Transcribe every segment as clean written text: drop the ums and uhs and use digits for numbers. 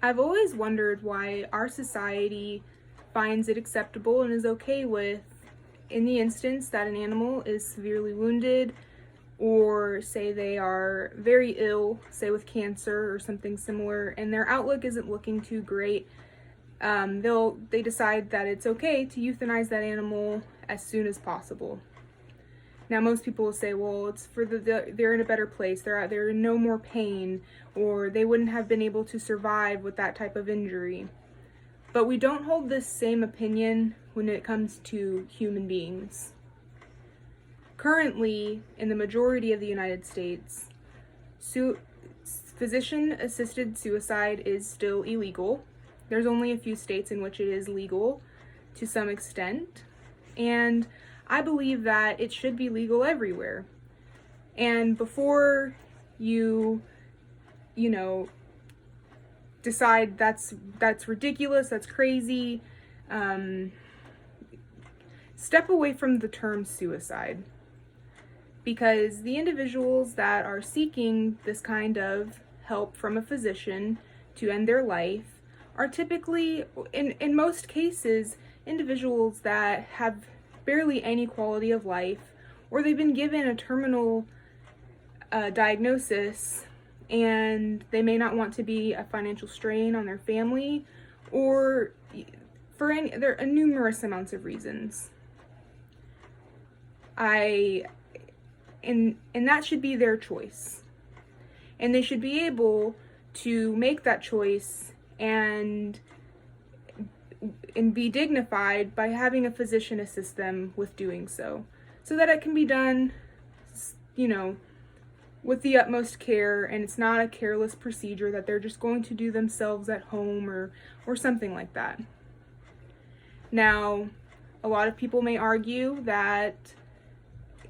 I've always wondered why our society finds it acceptable and is okay with, in the instance that an animal is severely wounded, or say they are very ill, say with cancer or something similar, and their outlook isn't looking too great, they decide that it's okay to euthanize that animal as soon as possible. Now, most people will say, well, it's for they're in a better place, they're in no more pain, or they wouldn't have been able to survive with that type of injury. But we don't hold this same opinion when it comes to human beings. Currently, in the majority of the United States, physician-assisted suicide is still illegal. There's only a few states in which it is legal to some extent, and I believe that it should be legal everywhere. And before you decide that's ridiculous, that's crazy, step away from the term suicide. Because the individuals that are seeking this kind of help from a physician to end their life are typically, in most cases, individuals that have barely any quality of life, or they've been given a terminal diagnosis and they may not want to be a financial strain on their family, or there are numerous amounts of reasons. And that should be their choice. And they should be able to make that choice and be dignified by having a physician assist them with doing so that it can be done, with the utmost care, and it's not a careless procedure that they're just going to do themselves at home or something like that. Now, a lot of people may argue that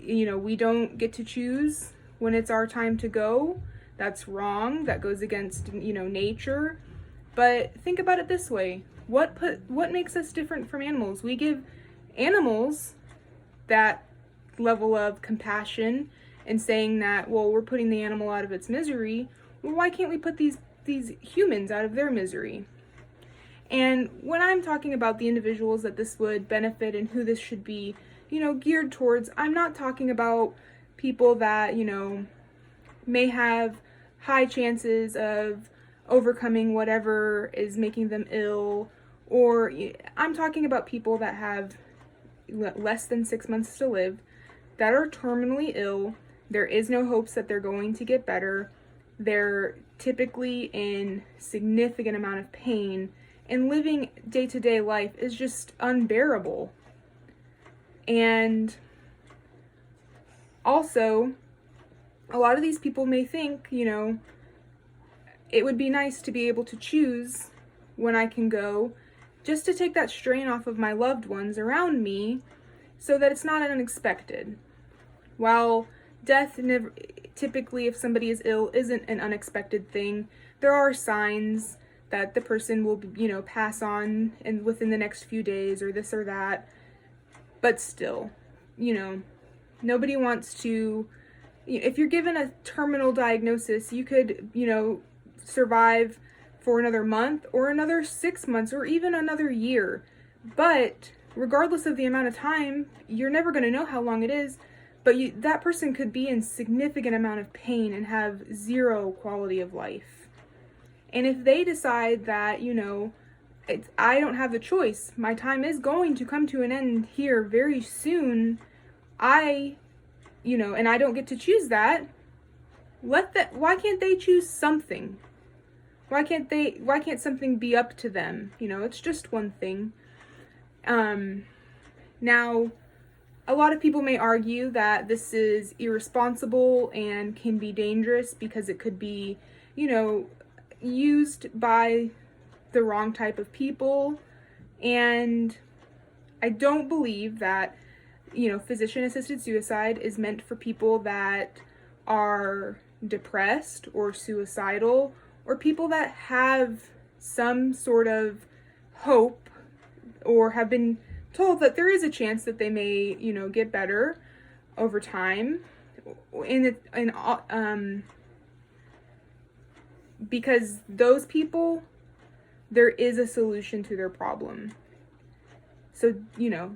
we don't get to choose when it's our time to go. That's wrong. That goes against, nature. But think about it this way. What makes us different from animals? We give animals that level of compassion and saying that, well, we're putting the animal out of its misery. Well, why can't we put these humans out of their misery? And when I'm talking about the individuals that this would benefit and who this should be, geared towards, I'm not talking about people that, may have high chances of overcoming whatever is making them ill, or I'm talking about people that have less than 6 months to live, that are terminally ill. There is no hopes that they're going to get better. They're typically in significant amount of pain, and living day-to-day life is just unbearable. And also, a lot of these people may think, it would be nice to be able to choose when I can go, just to take that strain off of my loved ones around me so that it's not unexpected. While death never, typically if somebody is ill, isn't an unexpected thing, there are signs that the person will, pass on and within the next few days or this or that. But still, nobody wants to, if you're given a terminal diagnosis, you could, survive for another month or another 6 months or even another year. But regardless of the amount of time, you're never going to know how long it is, but that person could be in significant amount of pain and have zero quality of life. And if they decide that, I don't have the choice, my time is going to come to an end here very soon, and I don't get to choose that, why can't they choose something? Why can't something be up to them? It's just one thing. Now, a lot of people may argue that this is irresponsible and can be dangerous because it could be, used by the wrong type of people. And I don't believe that, physician-assisted suicide is meant for people that are depressed or suicidal, or people that have some sort of hope or have been told that there is a chance that they may, get better over time. Because those people there is a solution to their problem. So,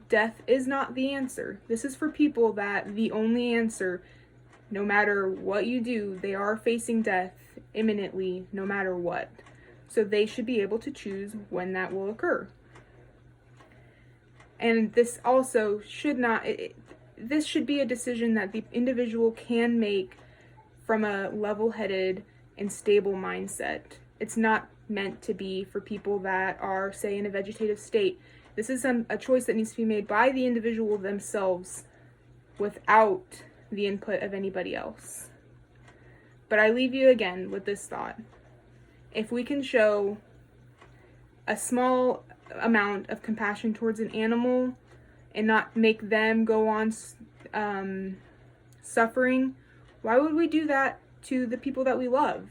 death is not the answer. This is for people that the only answer, no matter what you do, they are facing death imminently, no matter what. So they should be able to choose when that will occur. And this also should not, this should be a decision that the individual can make from a level-headed and stable mindset. It's not meant to be for people that are, say, in a vegetative state. This is a choice that needs to be made by the individual themselves without the input of anybody else. But I leave you again with this thought. If we can show a small amount of compassion towards an animal and not make them go on suffering, why would we do that to the people that we love?